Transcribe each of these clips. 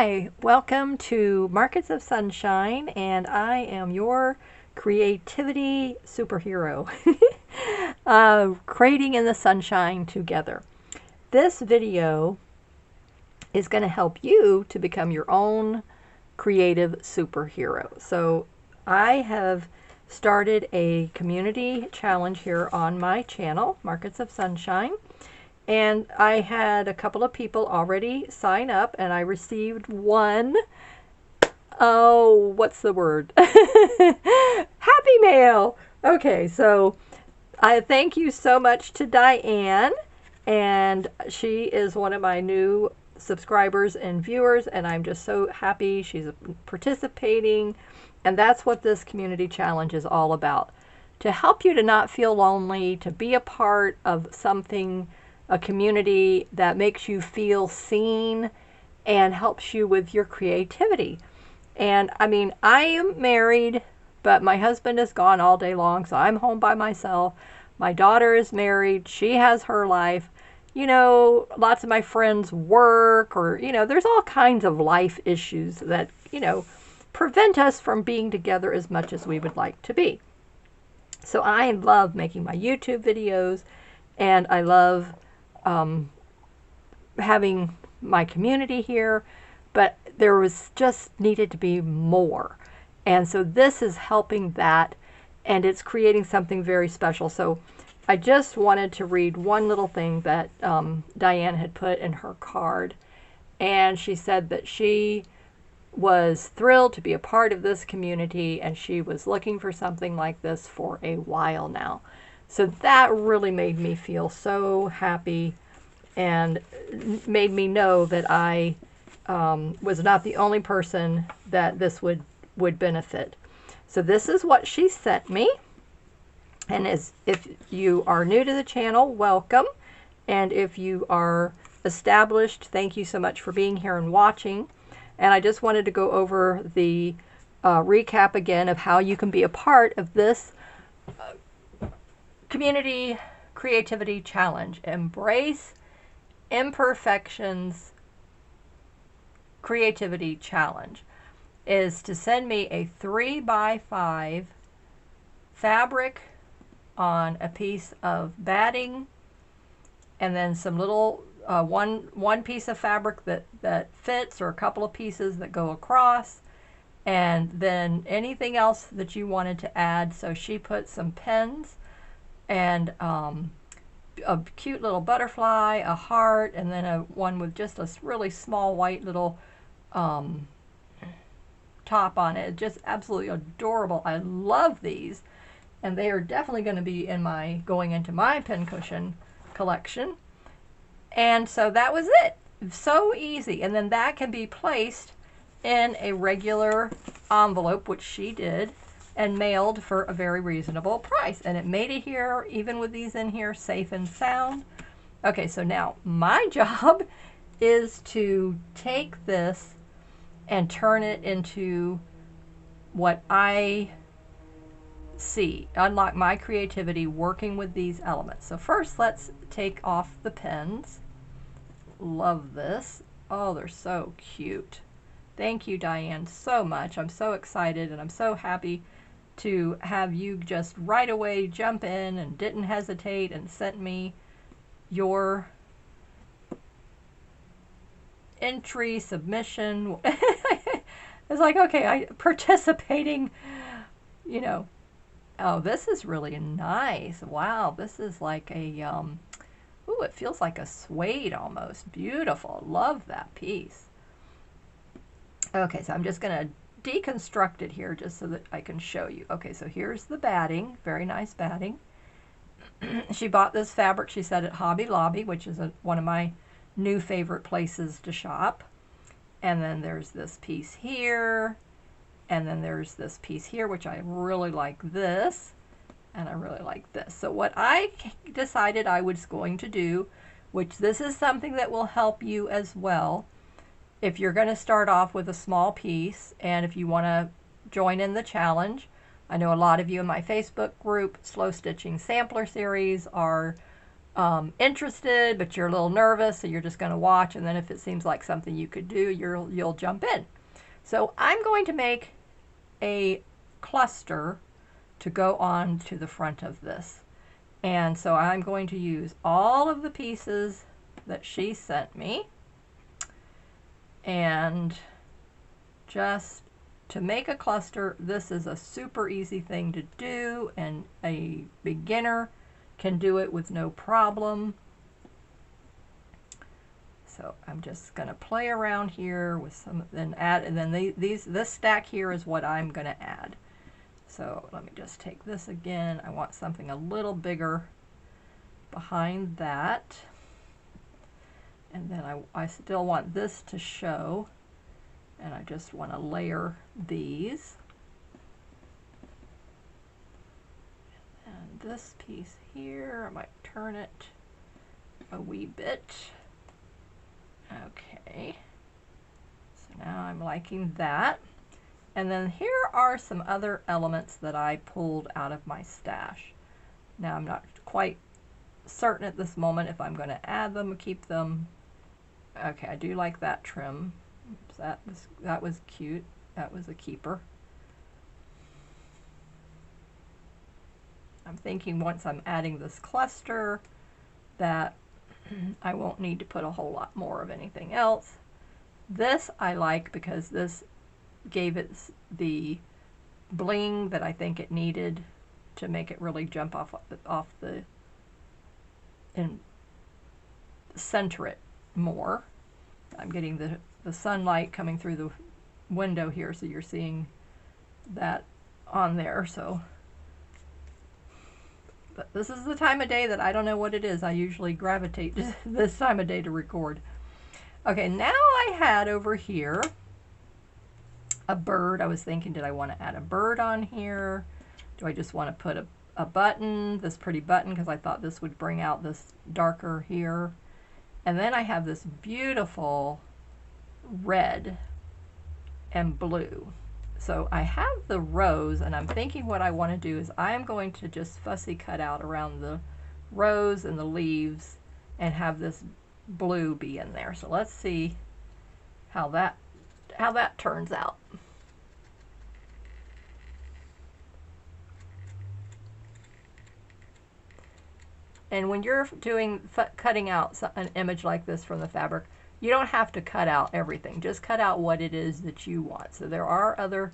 Hi, welcome to Markets of Sunshine, and I am your creativity superhero, creating in the sunshine together. This video is going to help you to become your own creative superhero. So I have started a community challenge here on my channel, Markets of Sunshine. And I had a couple of people already sign up, and I received one, oh, what's the word? Happy mail. Okay, so I thank you so much to Diane, and she is one of my new subscribers and viewers, and I'm just so happy she's participating. And that's what this community challenge is all about, to help you to not feel lonely, to be a part of something, a community that makes you feel seen and helps you with your creativity. And I mean, I am married, but my husband is gone all day long, so I'm home by myself. My daughter is married. She has her life. You know, lots of my friends work, or, you know, there's all kinds of life issues that, you know, prevent us from being together as much as we would like to be. So I love making my YouTube videos, and I love having my community here, but there was just needed to be more. And so this is helping that, and it's creating something very special. So I just wanted to read one little thing that Diane had put in her card. And she said that she was thrilled to be a part of this community, and she was looking for something like this for a while now. So that really made me feel so happy, and made me know that I was not the only person that this would benefit. So this is what she sent me. And if you are new to the channel, welcome. And if you are established, thank you so much for being here and watching. And I just wanted to go over the recap again of how you can be a part of this community creativity challenge. Embrace Imperfections creativity challenge is to send me a 3x5 fabric on a piece of batting, and then some little one piece of fabric that fits, or a couple of pieces that go across, and then anything else that you wanted to add. So she put some pens and a cute little butterfly, a heart, and then one with just a really small white little top on it. Just absolutely adorable. I love these, and they are definitely going to be in going into my pincushion collection. And so that was it. So easy. And then that can be placed in a regular envelope, which she did, and mailed for a very reasonable price. And it made it here, even with these in here, safe and sound. Okay, so now my job is to take this and turn it into what I see, unlock my creativity working with these elements. So first, let's take off the pens. Love this. Oh, they're so cute. Thank you, Diane, so much. I'm so excited, and I'm so happy to have you just right away jump in and didn't hesitate and sent me your entry submission. It's like, okay, I participating, you know. Oh, this is really nice. Wow, this is like a ooh, it feels like a suede almost. Beautiful. Love that piece. Okay, so I'm just going to deconstruct it here just so that I can show you. Okay, so here's the batting. Very nice batting. She bought this fabric, she said, at Hobby Lobby, which is one of my new favorite places to shop. And then there's this piece here, and then there's this piece here, which I really like this, and I really like this. So what I decided I was going to do, which this is something that will help you as well, if you're going to start off with a small piece, and if you want to join in the challenge. I know a lot of you in my Facebook group, Slow Stitching Sampler Series, are interested, but you're a little nervous, so you're just going to watch, and then if it seems like something you could do, you'll jump in. So I'm going to make a cluster to go on to the front of this. And so I'm going to use all of the pieces that she sent me, and just to make a cluster, this is a super easy thing to do, and a beginner can do it with no problem. So I'm just going to play around here with some, then add, and then this stack here is what I'm going to add. So let me just take this again. I want something a little bigger behind that. And then I still want this to show, and I just want to layer these. And this piece here, I might turn it a wee bit. Okay, so now I'm liking that. And then here are some other elements that I pulled out of my stash. Now I'm not quite certain at this moment if I'm going to add them or keep them. Okay, I do like that trim. Oops, that was cute. That was a keeper. I'm thinking once I'm adding this cluster that I won't need to put a whole lot more of anything else. This I like because this gave it the bling that I think it needed to make it really jump off the and center it more. I'm getting the sunlight coming through the window here, so you're seeing that on there. So, but this is the time of day that I don't know what it is. I usually gravitate to this time of day to record. Okay, now I had over here a bird. I was thinking, did I want to add a bird on here? Do I just want to put a button, this pretty button, because I thought this would bring out this darker here. And then I have this beautiful red and blue. So I have the rose, and I'm thinking what I want to do is I'm going to just fussy cut out around the rose and the leaves and have this blue be in there. So let's see how that turns out. And when you're cutting out an image like this from the fabric, you don't have to cut out everything. Just cut out what it is that you want. So there are other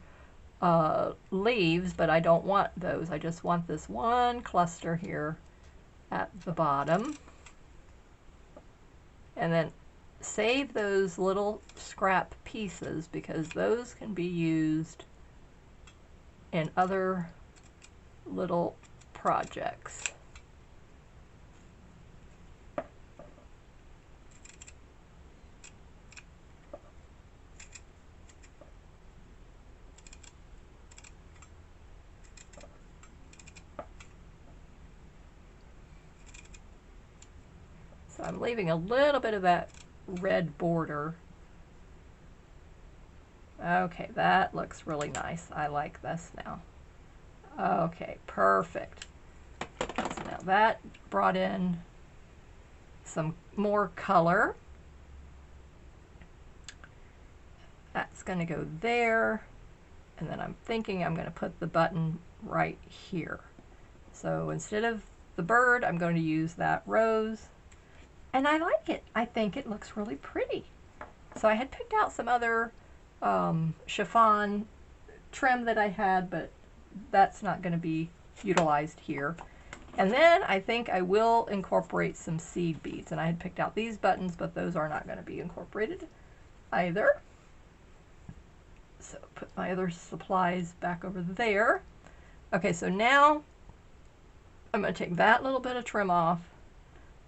leaves, but I don't want those. I just want this one cluster here at the bottom. And then save those little scrap pieces because those can be used in other little projects. So I'm leaving a little bit of that red border. Okay, that looks really nice. I like this now. Okay, perfect. So now that brought in some more color. That's going to go there. And then I'm thinking I'm going to put the button right here. So instead of the bird, I'm going to use that rose. And I like it. I think it looks really pretty. So I had picked out some other chiffon trim that I had, but that's not going to be utilized here. And then I think I will incorporate some seed beads. And I had picked out these buttons, but those are not going to be incorporated either. So put my other supplies back over there. Okay, so now I'm going to take that little bit of trim off,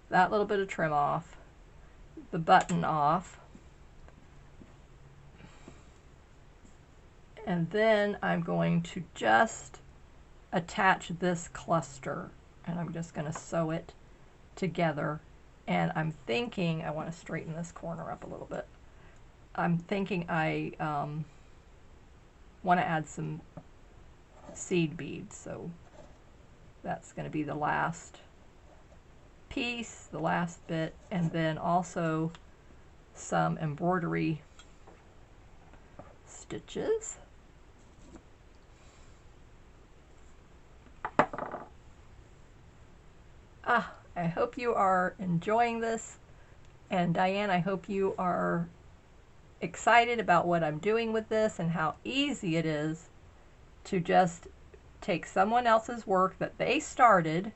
that little bit of trim off, the button off, and then I'm going to just attach this cluster, and I'm just going to sew it together. And I'm thinking I want to straighten this corner up a little bit. I'm thinking I want to add some seed beads, so that's going to be the last piece, the last bit, and then also some embroidery stitches. I hope you are enjoying this, and Diane, I hope you are excited about what I'm doing with this and how easy it is to just take someone else's work that they started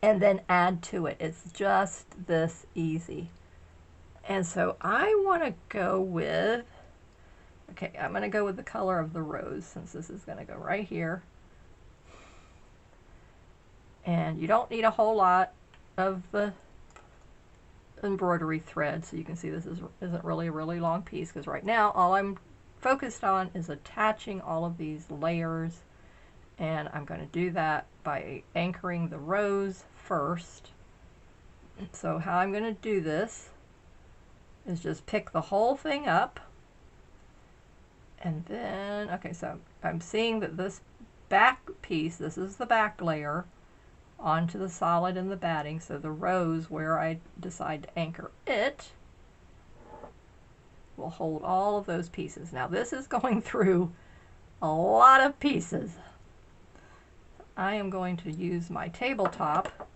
and then add to it. It's just this easy. And so I want to go with, okay, I'm going to go with the color of the rose, since this is going to go right here. And you don't need a whole lot of the embroidery thread, so you can see this isn't really a really long piece, because right now all I'm focused on is attaching all of these layers, and I'm going to do that by anchoring the rose first. So how I'm going to do this is just pick the whole thing up, and then, okay, so I'm seeing that this back piece, this is the back layer onto the solid and the batting, so the rose, where I decide to anchor it, will hold all of those pieces. Now this is going through a lot of pieces. I am going to use my tabletop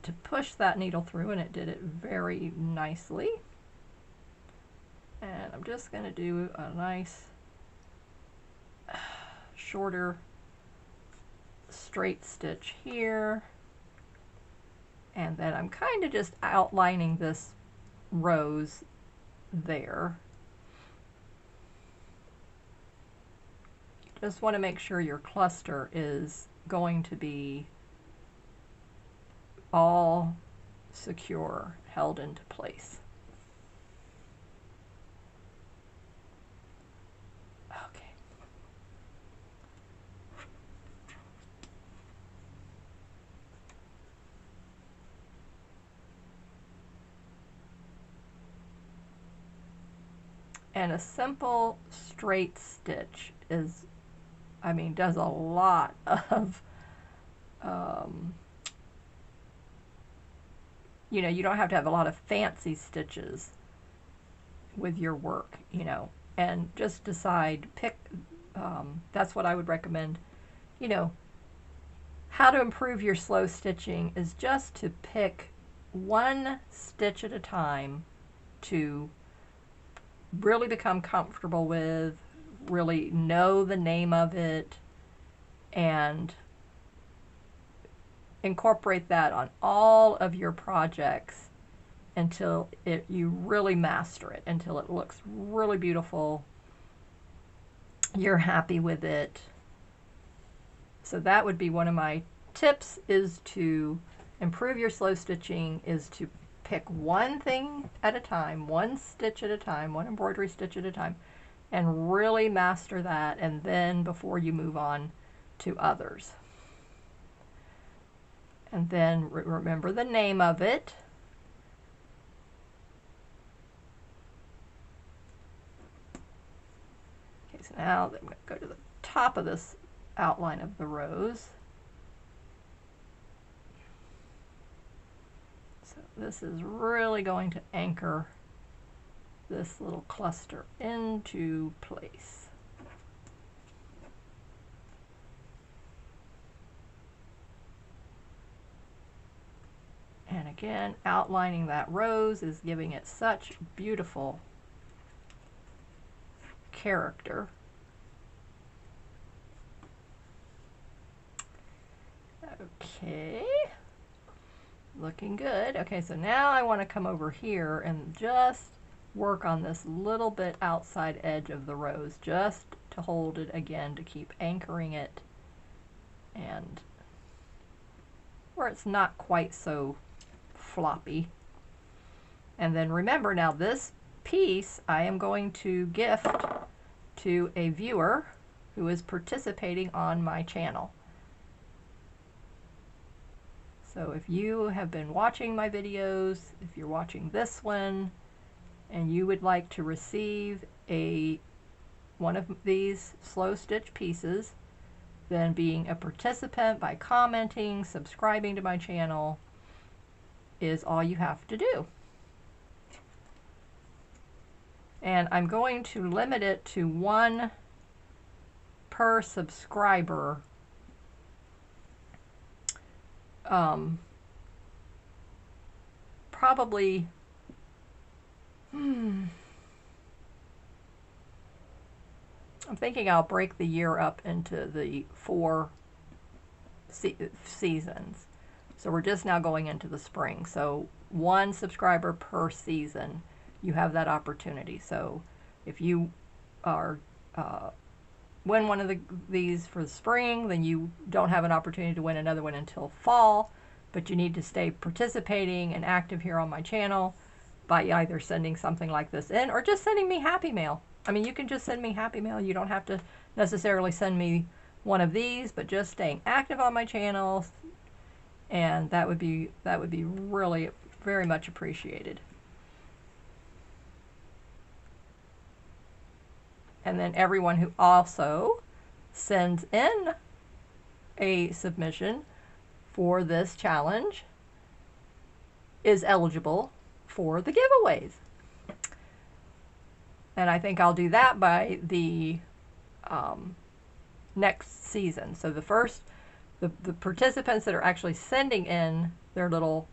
to push that needle through, and it did it very nicely. And I'm just going to do a nice shorter straight stitch here, and then I'm kind of just outlining this rose there. Just want to make sure your cluster is going to be all secure, held into place. And a simple straight stitch is, I mean, does a lot of, you know, you don't have to have a lot of fancy stitches with your work, you know, and just decide, pick, that's what I would recommend. You know, how to improve your slow stitching is just to pick one stitch at a time to really become comfortable with, really know the name of it, and incorporate that on all of your projects until you really master it, until it looks really beautiful, you're happy with it. So that would be one of my tips, is to improve your slow stitching, is to pick one thing at a time, one stitch at a time, one embroidery stitch at a time, and really master that, and then before you move on to others. And then remember the name of it. Okay, so now I'm going to go to the top of this outline of the rose. So this is really going to anchor this little cluster into place. And again, outlining that rose is giving it such beautiful character. Okay, looking good. Okay, so now I want to come over here and just work on this little bit outside edge of the rose, just to hold it again, to keep anchoring it, and where it's not quite so floppy. And then remember, now this piece I am going to gift to a viewer who is participating on my channel. So if you have been watching my videos, if you're watching this one, and you would like to receive one of these slow stitch pieces, then being a participant by commenting, subscribing to my channel, is all you have to do. And I'm going to limit it to 1 per subscriber. Probably, I'm thinking I'll break the year up into the 4 seasons. So we're just now going into the spring. So 1 subscriber per season, you have that opportunity. So if you are win one of these for the spring, then you don't have an opportunity to win another one until fall, but you need to stay participating and active here on my channel by either sending something like this in or just sending me Happy Mail. I mean, you can just send me Happy Mail. You don't have to necessarily send me one of these, but just staying active on my channel, and that would be really very much appreciated. And then everyone who also sends in a submission for this challenge is eligible for the giveaways. And I think I'll do that by the next season. So the first, the participants that are actually sending in their little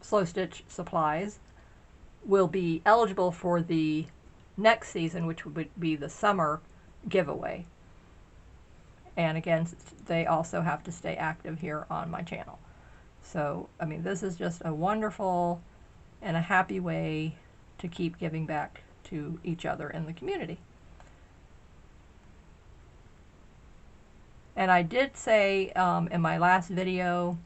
slow stitch supplies will be eligible for the next season, which would be the summer giveaway. And again, they also have to stay active here on my channel. So, I mean, this is just a wonderful and a happy way to keep giving back to each other in the community. And I did say in my last video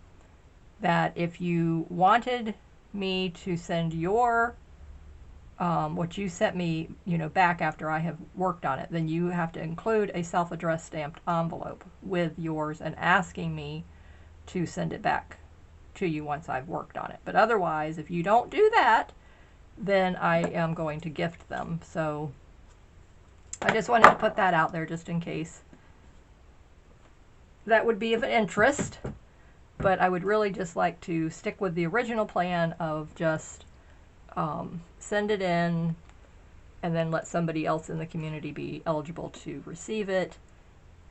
that if you wanted me to send your what you sent me, back after I have worked on it, then you have to include a self-addressed stamped envelope with yours and asking me to send it back to you once I've worked on it. But otherwise, if you don't do that, then I am going to gift them. So I just wanted to put that out there just in case that would be of interest. But I would really just like to stick with the original plan of just send it in and then let somebody else in the community be eligible to receive it,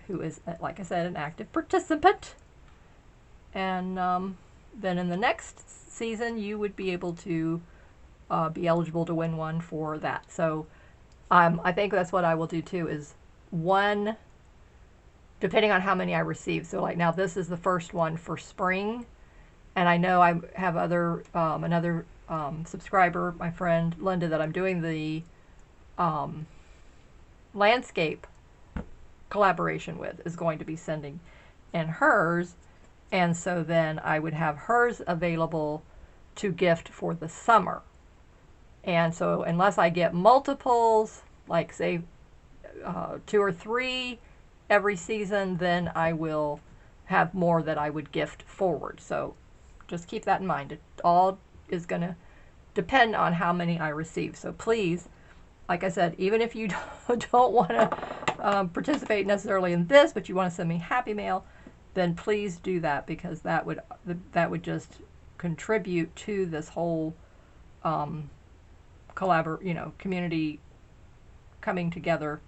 who is, like I said, an active participant. And then in the next season, you would be able to be eligible to win one for that. So I think that's what I will do too, is 1, depending on how many I receive. So like now this is the first one for spring, and I know I have other another subscriber, my friend Linda, that I'm doing the landscape collaboration with, is going to be sending in hers, and so then I would have hers available to gift for the summer. And so unless I get multiples, like say 2 or 3 every season, then I will have more that I would gift forward. So just keep that in mind. It all is going to depend on how many I receive. So please, like I said, even if you don't want to participate necessarily in this, but you want to send me Happy Mail, then please do that, because that would just contribute to this whole community coming together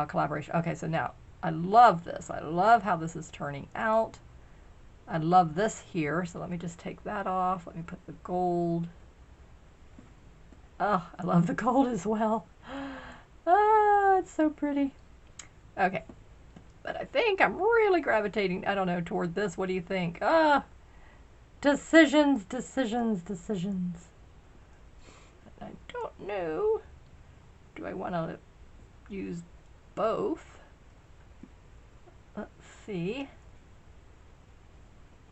collaboration. Okay, so now I love this. I love how this is turning out. I love this here. So let me just take that off. Let me put the gold. Oh, I love the gold as well. Ah, it's so pretty. Okay. But I think I'm really gravitating, I don't know, toward this. What do you think? Decisions, decisions, decisions. I don't know. Do I want to use both? Let's see.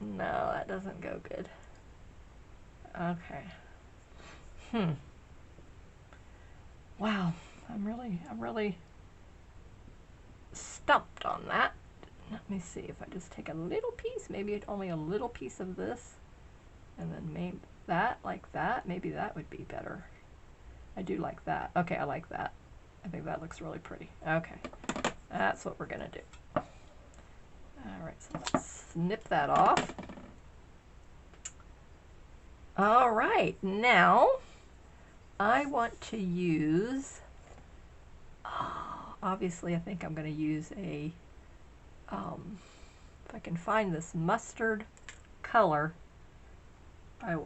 No, that doesn't go good. Okay. Wow, I'm really stumped on that. Let me see if I just take a little piece, maybe only a little piece of this, and then maybe that, like that. Maybe that would be better. I do like that. Okay, I like that. I think that looks really pretty. Okay, that's what we're gonna do. All right, so let's snip that off. All right, now I want to use, obviously I think I'm going to use a, if I can find this mustard color,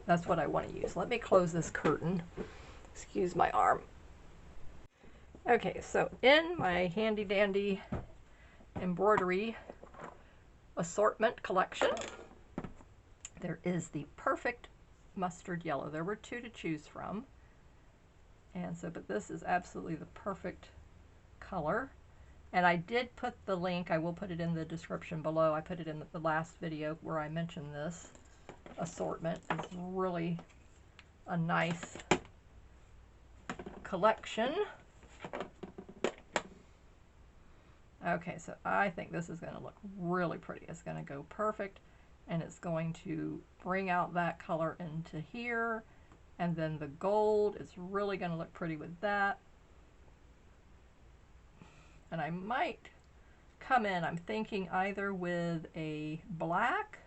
that's what I want to use. Let me close this curtain. Excuse my arm. Okay, so in my handy dandy embroidery assortment collection, there is the perfect mustard yellow. There were two to choose from, and so, but this is absolutely the perfect color. And I did put the link, I will put it in the description below. I put it in the last video where I mentioned this assortment. It's really a nice collection. Okay, so I think this is going to look really pretty. It's going to go perfect, and it's going to bring out that color into here, and then the gold is really going to look pretty with that. And I might come in, I'm thinking either with a black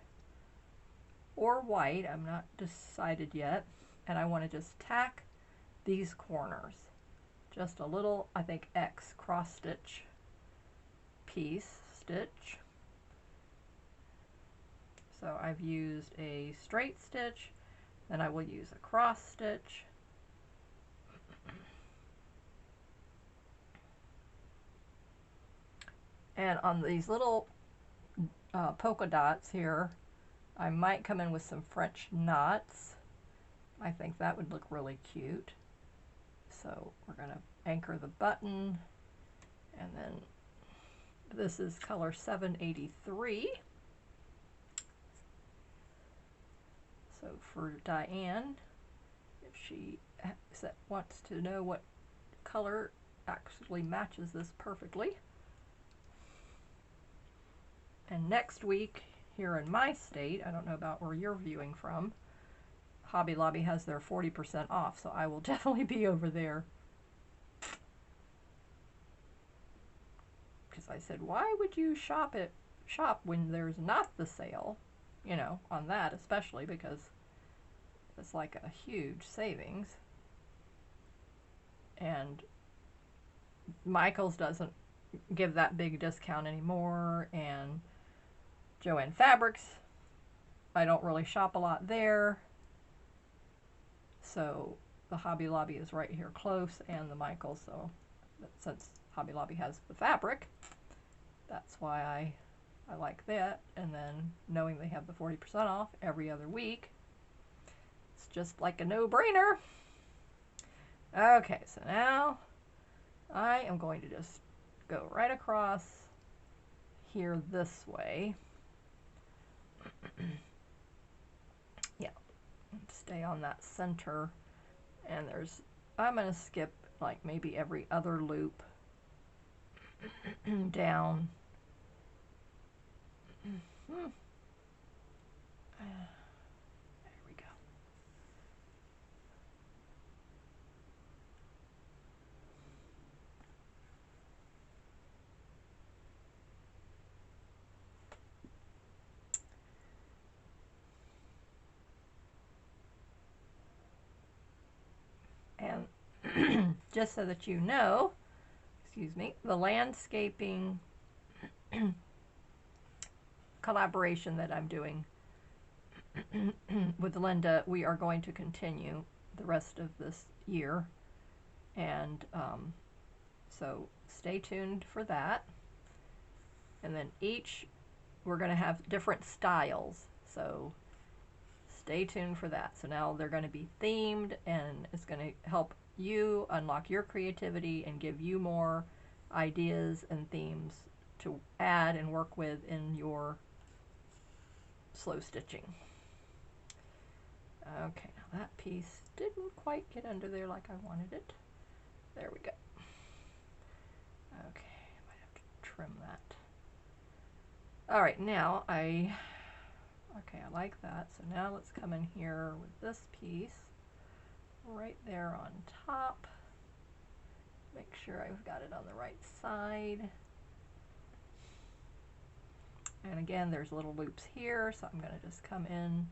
or white, I'm not decided yet, and I want to just tack these corners. Just a little, I think, X cross stitch piece stitch. So I've used a straight stitch, then I will use a cross stitch. And on these little polka dots here, I might come in with some French knots. I think that would look really cute. So we're going to anchor the button, and then this is color 783. So for Diane, if she wants to know what color actually matches this perfectly. And next week, here in my state, I don't know about where you're viewing from, Hobby Lobby has their 40% off, so I will definitely be over there. Because I said, why would you shop when there's not the sale? You know, on that especially, because it's like a huge savings. And Michael's doesn't give that big discount anymore, and Joann Fabrics, I don't really shop a lot there. So the Hobby Lobby is right here close, and the Michael's, so since Hobby Lobby has the fabric, that's why I like that. And then knowing they have the 40% off every other week, it's just like a no-brainer. Okay, so now I am going to just go right across here this way. Yeah, stay on that center, and I'm going to skip like maybe every other loop down. There we go. And just so that you know, excuse me, the landscaping collaboration that I'm doing with Linda, we are going to continue the rest of this year, and so stay tuned for that. And then we're going to have different styles, so stay tuned for that. So now they're going to be themed, and it's going to help you unlock your creativity and give you more ideas and themes to add and work with in your slow stitching. Okay, now that piece didn't quite get under there like I wanted it. There we go. Okay, I might have to trim that. All right, now I like that. So now let's come in here with this piece right there on top. Make sure I've got it on the right side. And again, there's little loops here, so I'm going to just come in.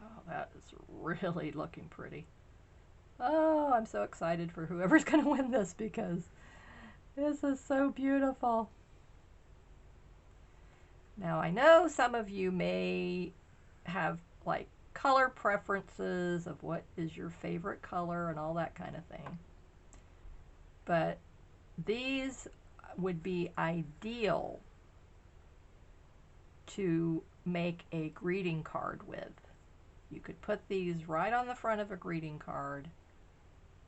Oh, that is really looking pretty. Oh, I'm so excited for whoever's going to win this because this is so beautiful. Now, I know some of you may have like color preferences of what is your favorite color and all that kind of thing. But these would be ideal to make a greeting card with. You could put these right on the front of a greeting card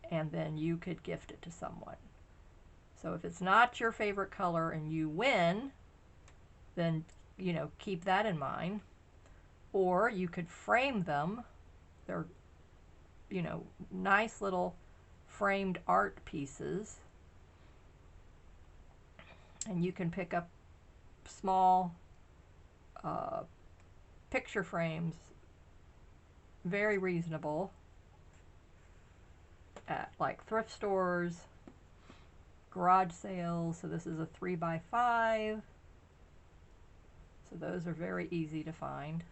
and then you could gift it to someone. So if it's not your favorite color and you win, then, you know, keep that in mind. Or you could frame them. They're, you know, nice little framed art pieces. And you can pick up small picture frames, very reasonable, at like thrift stores, garage sales. So this is a 3x5. So those are very easy to find.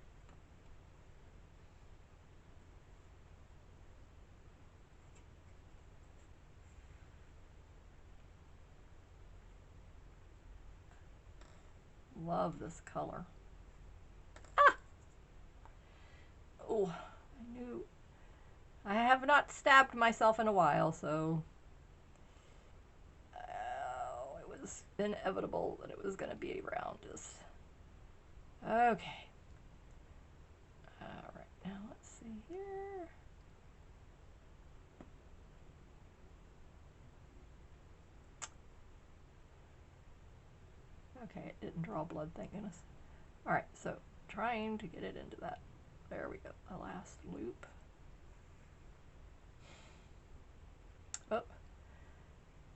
Love this color. Ah! Oh, I knew. I have not stabbed myself in a while, so it was inevitable that it was going to be around us. Okay. All right, now let's see here. Okay, it didn't draw blood, thank goodness. All right, so trying to get it into that. There we go, the last loop. Oh,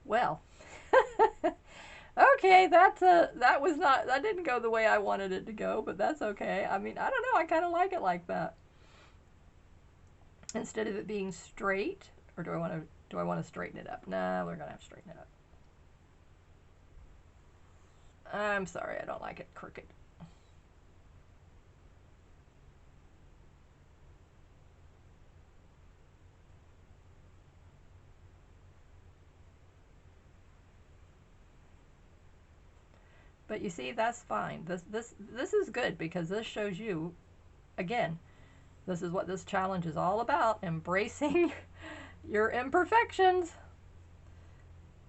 well. Okay, that didn't go the way I wanted it to go, but that's okay. I mean, I don't know, I kind of like it like that. Instead of it being straight, or do I want to straighten it up? No, we're gonna have to straighten it up. I'm sorry, I don't like it crooked. But you see, that's fine. This is good because this shows you, again, this is what this challenge is all about, embracing your imperfections.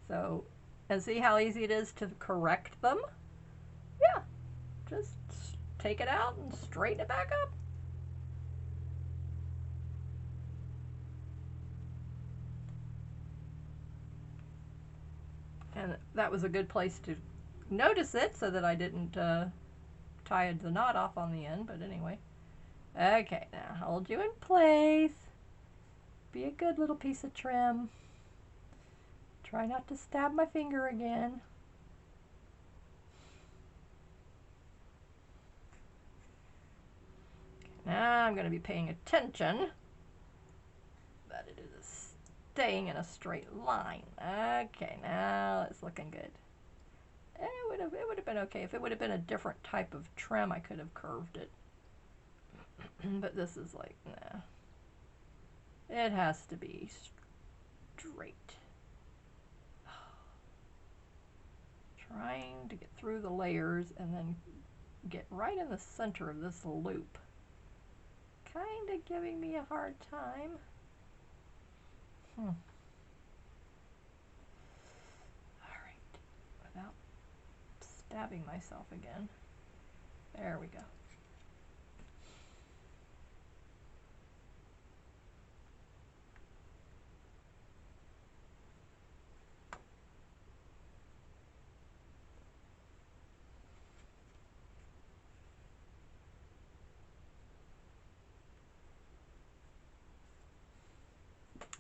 So, and see how easy it is to correct them? Yeah, just take it out and straighten it back up. And that was a good place to notice it so that I didn't tie the knot off on the end, but anyway. Okay, now hold you in place. Be a good little piece of trim. Try not to stab my finger again. Okay, now I'm going to be paying attention that it is staying in a straight line. Okay, now it's looking good. It would have been okay. If it would have been a different type of trim, I could have curved it. But this is like, nah. It has to be straight. Trying to get through the layers and then get right in the center of this loop. Kind of giving me a hard time. All right, without stabbing myself again. There we go.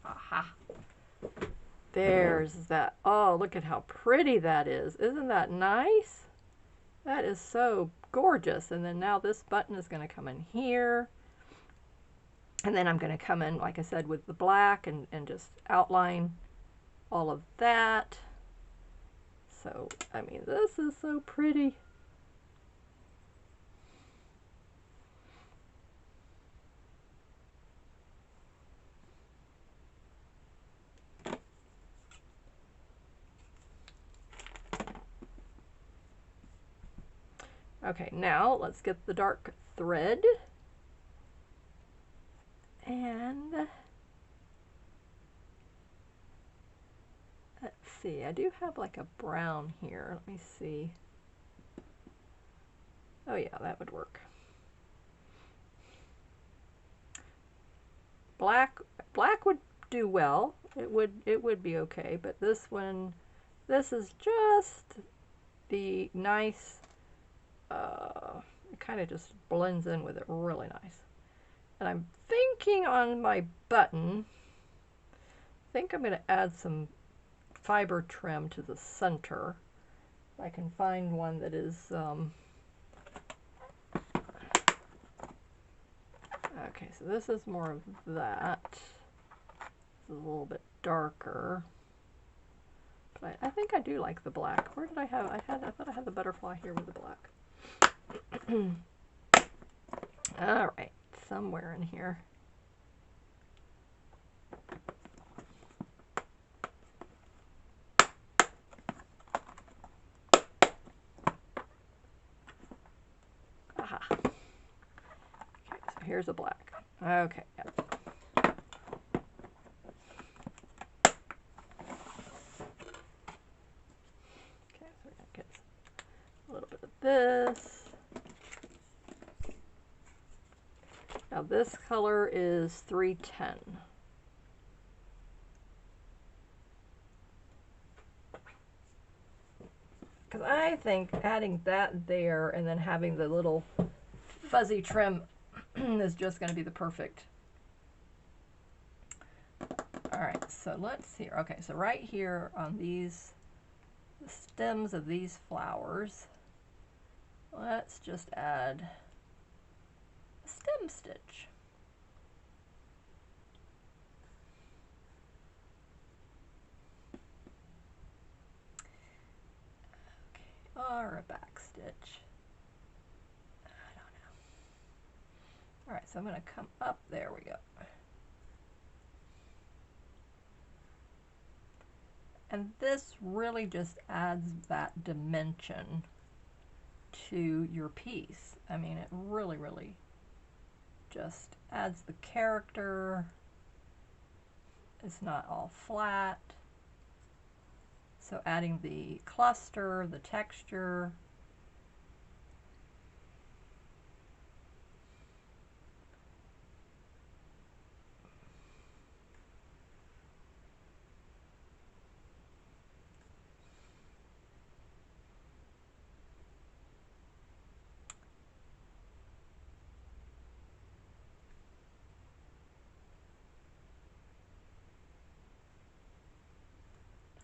Aha. There's that. Oh, look at how pretty that is. Isn't that nice? That is so gorgeous. And then now this button is going to come in here. And then I'm going to come in, like I said, with the black and just outline all of that. So, I mean, this is so pretty. Okay, now let's get the dark thread. And let's see, I do have like a brown here. Let me see. Oh yeah, that would work. Black would do well. It would be okay, but this one, this is just the nice, it kind of just blends in with it really nice. And I'm thinking on my button, I think I'm going to add some fiber trim to the center. If I can find one that is, okay, so this is more of that. This is a little bit darker. But I think I do like the black. Where did I have? I thought I had the butterfly here with the black. All right, somewhere in here. Aha. Okay, so here's a black. Okay. Yep. Okay, so we're gonna get a little bit of this. Now this color is 310. Because I think adding that there and then having the little fuzzy trim is just going to be the perfect. All right, so let's see. Okay, so right here on these the stems of these flowers, let's just add a stem stitch. Okay, or a back stitch. I don't know. All right, so I'm going to come up. There we go. And this really just adds that dimension to your piece. I mean, it really, really just adds the character. It's not all flat. So adding the cluster, the texture.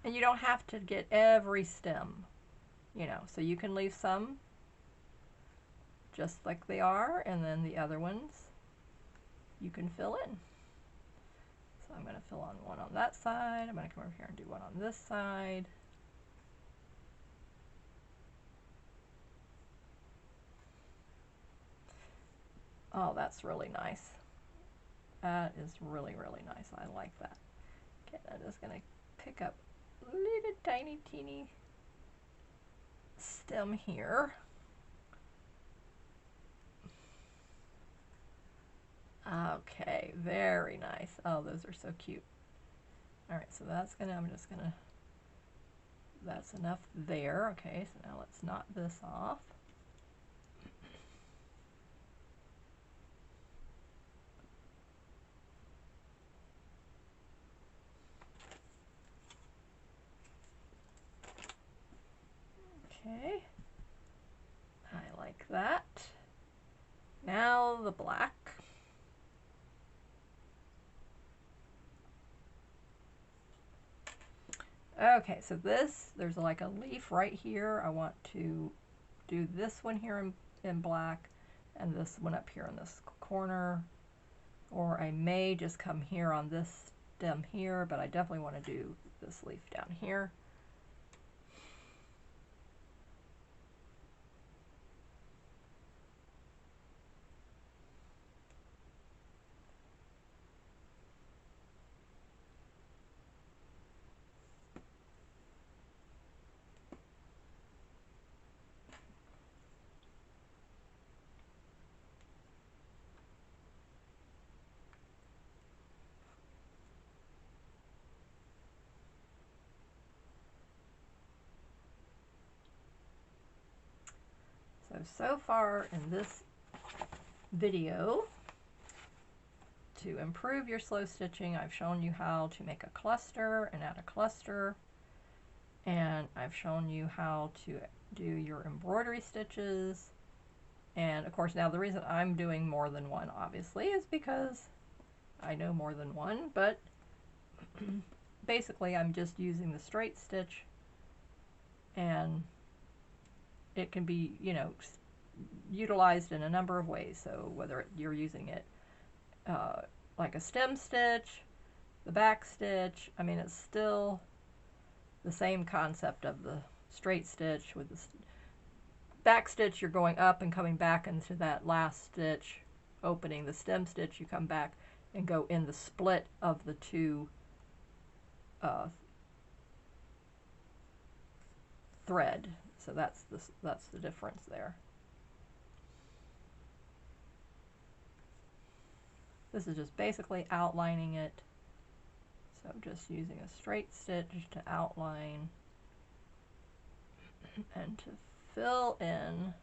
And you don't have to get every stem, you know, so you can leave some just like they are, and then the other ones you can fill in. So I'm going to fill on one on that side. I'm going to come over here and do one on this side. Oh, that's really nice. That is really, really nice. I like that. Okay, I'm just going to pick up a little tiny, teeny stem here. Okay, very nice. Oh, those are so cute. All right, so that's gonna, I'm just gonna, that's enough there. Okay, so now let's knot this off. Okay, I like that. Now the black. Okay, so this, there's like a leaf right here. I want to do this one here in black, and this one up here in this corner. Or I may just come here on this stem here, but I definitely want to do this leaf down here. So far in this video, to improve your slow stitching, I've shown you how to make a cluster and add a cluster, and I've shown you how to do your embroidery stitches. And of course, now the reason I'm doing more than one, obviously, is because I know more than one, but basically I'm just using the straight stitch, and it can be, you know, utilized in a number of ways. So whether you're using it like a stem stitch, the back stitch, I mean, it's still the same concept of the straight stitch. With the back stitch, you're going up and coming back into that last stitch, opening. The stem stitch, you come back and go in the split of the two thread. So that's the difference there. This is just basically outlining it. So just using a straight stitch to outline and to fill in, and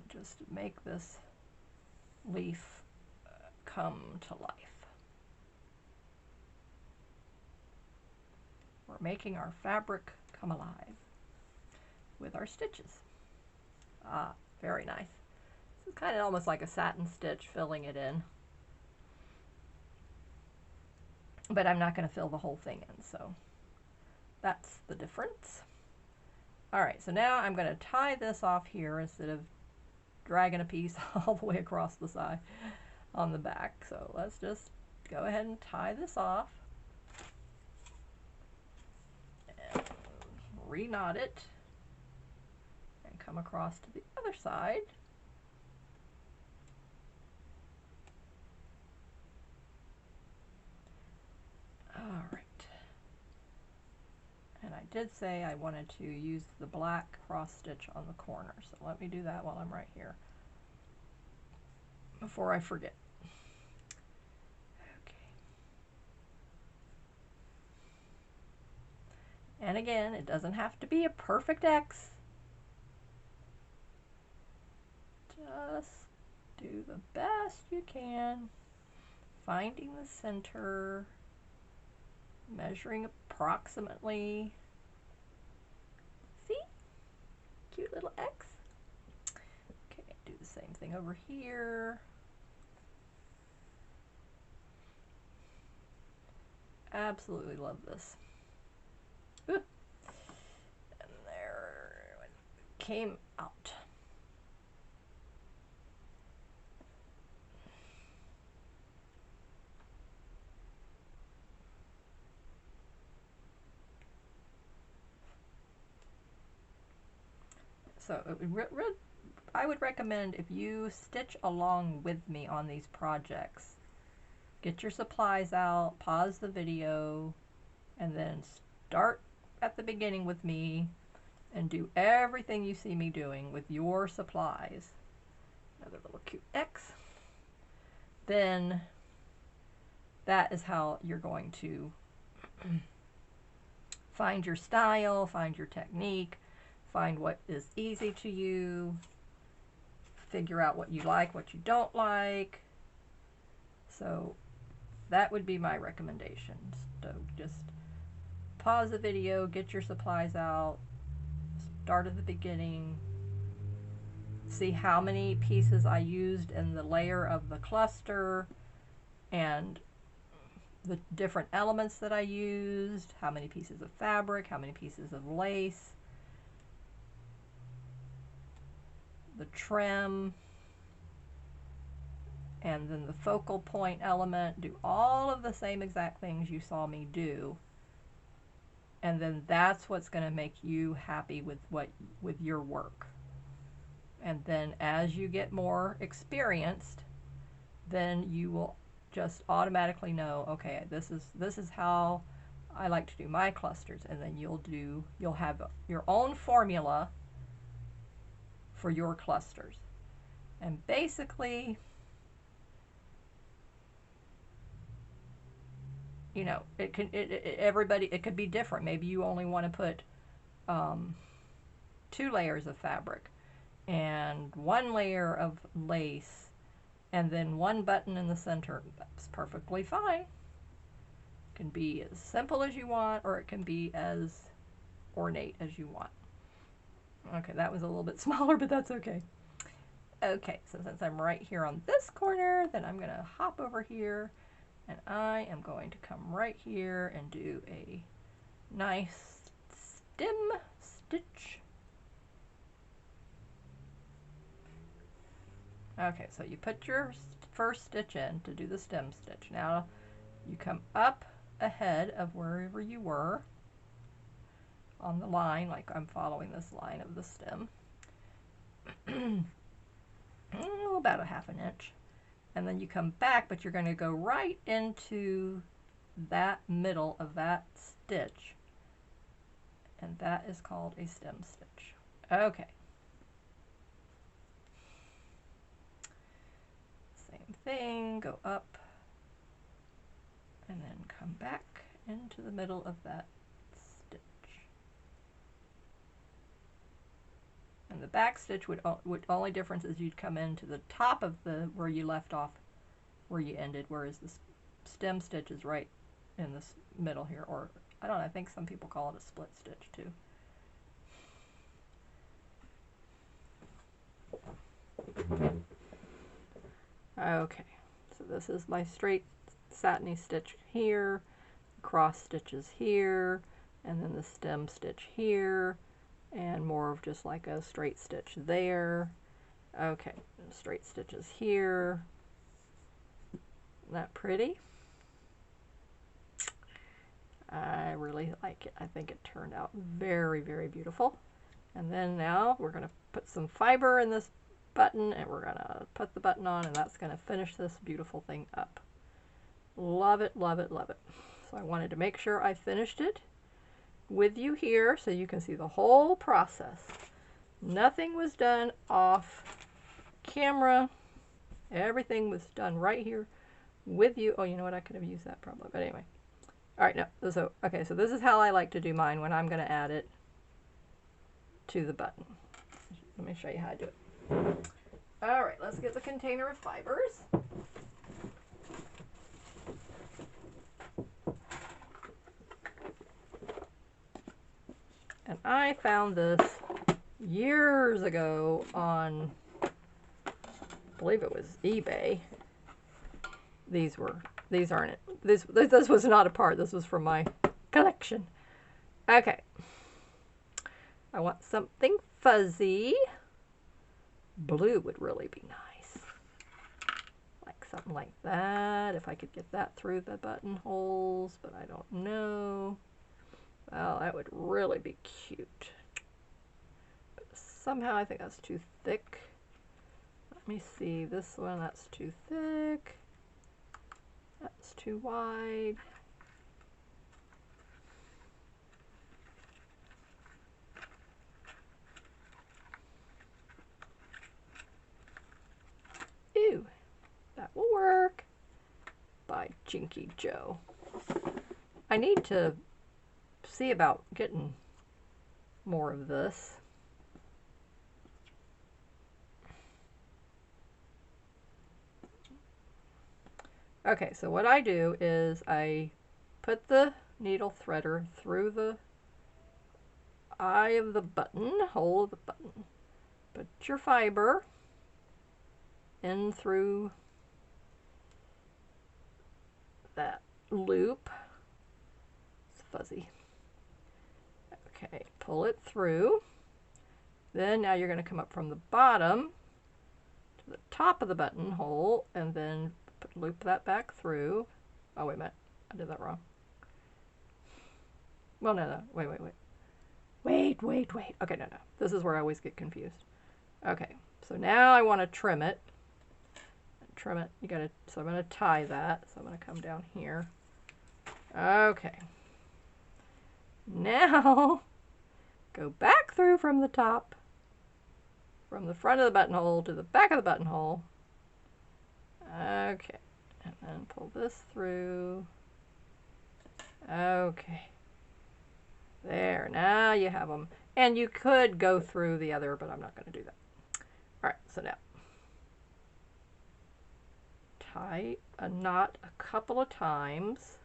just make this leaf come to life. We're making our fabric come alive with our stitches. Ah, very nice. This is kind of almost like a satin stitch, filling it in. But I'm not going to fill the whole thing in, so that's the difference. Alright, so now I'm going to tie this off here instead of dragging a piece all the way across the side on the back. So let's just go ahead and tie this off. And re-knot it. And come across to the other side. Alright. And I did say I wanted to use the black cross stitch on the corner, so let me do that while I'm right here before I forget. Okay. And again, it doesn't have to be a perfect X. Just do the best you can, finding the center, measuring approximately. See? Cute little X. Okay, do the same thing over here. Absolutely love this. Ooh. And there it came out. So I would recommend, if you stitch along with me on these projects, get your supplies out, pause the video, and then start at the beginning with me and do everything you see me doing with your supplies. Another little cute X. Then that is how you're going to find your style, find your technique, find what is easy to you, figure out what you like, what you don't like. So that would be my recommendations. So just pause the video, get your supplies out, start at the beginning, see how many pieces I used in the layer of the cluster and the different elements that I used, how many pieces of fabric, how many pieces of lace. the trim, and then the focal point element. Do all of the same exact things you saw me do, and then that's what's going to make you happy with your work. And then as you get more experienced, then you will just automatically know, okay, this is how I like to do my clusters. And then you'll have your own formula for your clusters. And basically, you know, it could be different. Maybe you only want to put 2 layers of fabric and 1 layer of lace and then 1 button in the center. That's perfectly fine. It can be as simple as you want, or it can be as ornate as you want. Okay, that was a little bit smaller, but that's okay. Okay, so since I'm right here on this corner, then I'm going to hop over here, and I am going to come right here and do a nice stem stitch. Okay, so you put your first stitch in to do the stem stitch. Now you come up ahead of wherever you were on the line, like I'm following this line of the stem, about a ½ inch, and then you come back, but you're going to go right into that middle of that stitch, and that is called a stem stitch. Okay. Same thing, go up and then come back into the middle of that stitch. And the back stitch would only difference is you'd come into the top of the where you left off, where you ended, whereas the stem stitch is right in this middle here, or I don't know, I think some people call it a split stitch too. Okay, so this is my straight satiny stitch here, cross stitches here, and then the stem stitch here, and more of just like a straight stitch there. Okay, straight stitches here. Isn't that pretty? I really like it. I think it turned out very, very beautiful. And then now we're going to put some fiber in this button, and we're going to put the button on, and that's going to finish this beautiful thing up. Love it, love it, love it. So I wanted to make sure I finished it with you here so you can see the whole process. Nothing was done off camera. Everything was done right here with you. Oh, you know what? I could have used that probably, but anyway. All right, no. So, okay, so this is how I like to do mine when I'm going to add it to the button. Let me show you how I do it. All right, let's get the container of fibers. And I found this years ago on, I believe it was eBay. These aren't it. This was not a part. This was from my collection. Okay. I want something fuzzy. Blue would really be nice. Like something like that. If I could get that through the buttonholes, but I don't know. Well, that would really be cute. But somehow I think that's too thick. Let me see. This one, that's too thick. That's too wide. Ew, that will work. By Jinky Joe. I need to see about getting more of this. Okay, so what I do is I put the needle threader through the eye of the button, hole of the button. Put your fiber in through that loop. It's fuzzy. Okay, pull it through, Then now you're going to come up from the bottom to the top of the buttonhole and then loop that back through. Oh, wait a minute. I did that wrong. Well, no. Wait. Okay, no. This is where I always get confused. Okay, so now I want to trim it. So I'm going to tie that. So I'm going to come down here. Okay. Now, go back through from the top, from the front of the buttonhole to the back of the buttonhole. Okay, and then pull this through. Okay. There, now you have them. And you could go through the other, but I'm not going to do that. All right, so now tie a knot a couple of times.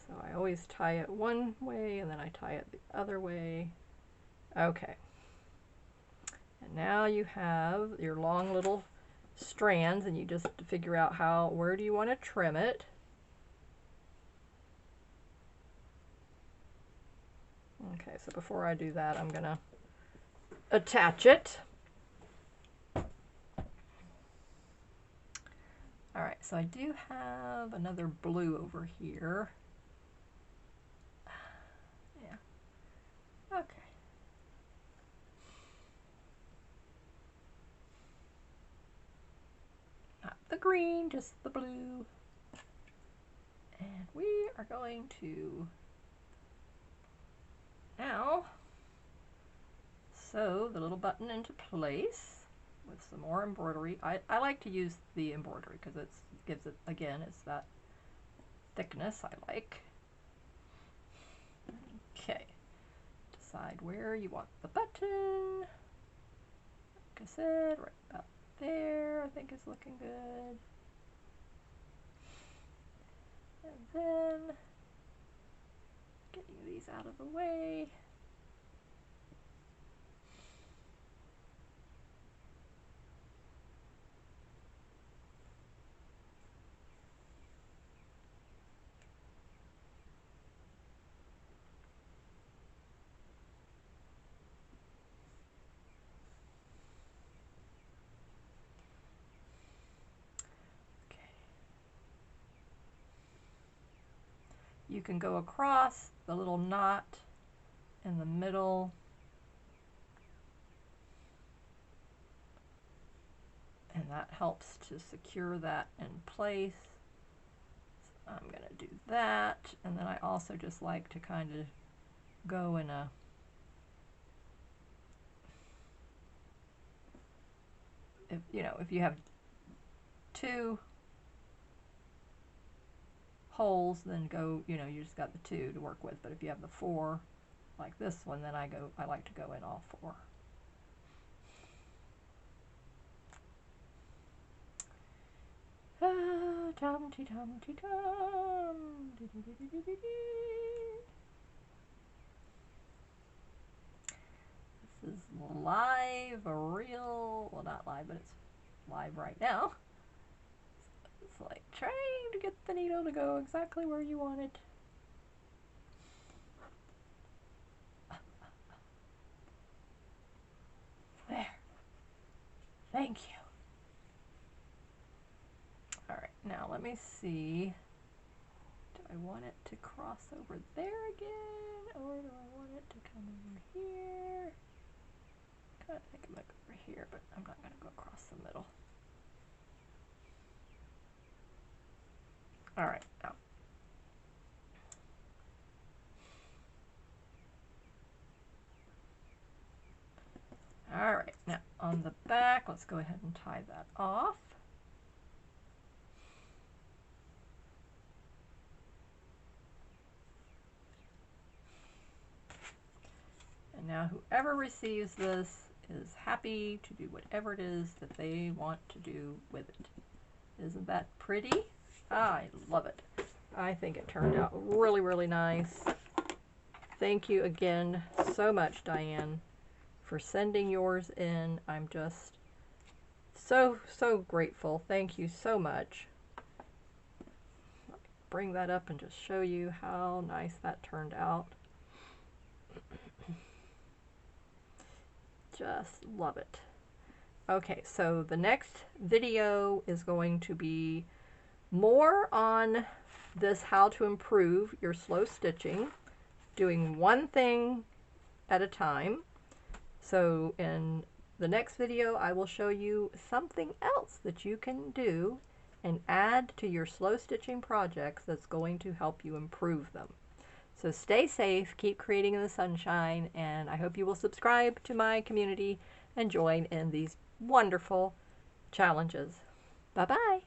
So I always tie it one way and then I tie it the other way. Okay. And now you have your long little strands and you just figure out where do you want to trim it. Okay, so before I do that, I'm going to attach it. All right, so I do have another blue over here. Yeah. Okay. Not the green, just the blue. And we are going to now sew the little button into place with some more embroidery. I like to use the embroidery because it gives it, again, it's that thickness I like. Okay, decide where you want the button. Like I said, right about there I think is looking good. And then getting these out of the way. You can go across the little knot in the middle. And that helps to secure that in place. So I'm going to do that. And then I also just like to kind of go in a if you have two holes, then go, you just got the two to work with. But if you have the four, like this one, then I like to go in all four. Tum-ty-tum-ty-tum. This is live, well, not live, but it's live right now. It's like trying to get the needle to go exactly where you want it. There. Thank you. All right, now let me see. Do I want it to cross over there again, or do I want it to come over here? I kind of think I'm going to go over here, but I'm not going to go across the middle. All right, now. All right, now on the back, let's go ahead and tie that off. And now whoever receives this is happy to do whatever it is that they want to do with it. Isn't that pretty? I love it. I think it turned out really, really nice. Thank you again so much, Diane, for sending yours in. I'm just so, so grateful. Thank you so much. Bring that up and just show you how nice that turned out. Just love it. Okay, so the next video is going to be more on this how to improve your slow stitching, doing one thing at a time. So in the next video, I will show you something else that you can do and add to your slow stitching projects that's going to help you improve them. So stay safe, keep creating in the sunshine, and I hope you will subscribe to my community and join in these wonderful challenges. Bye-bye.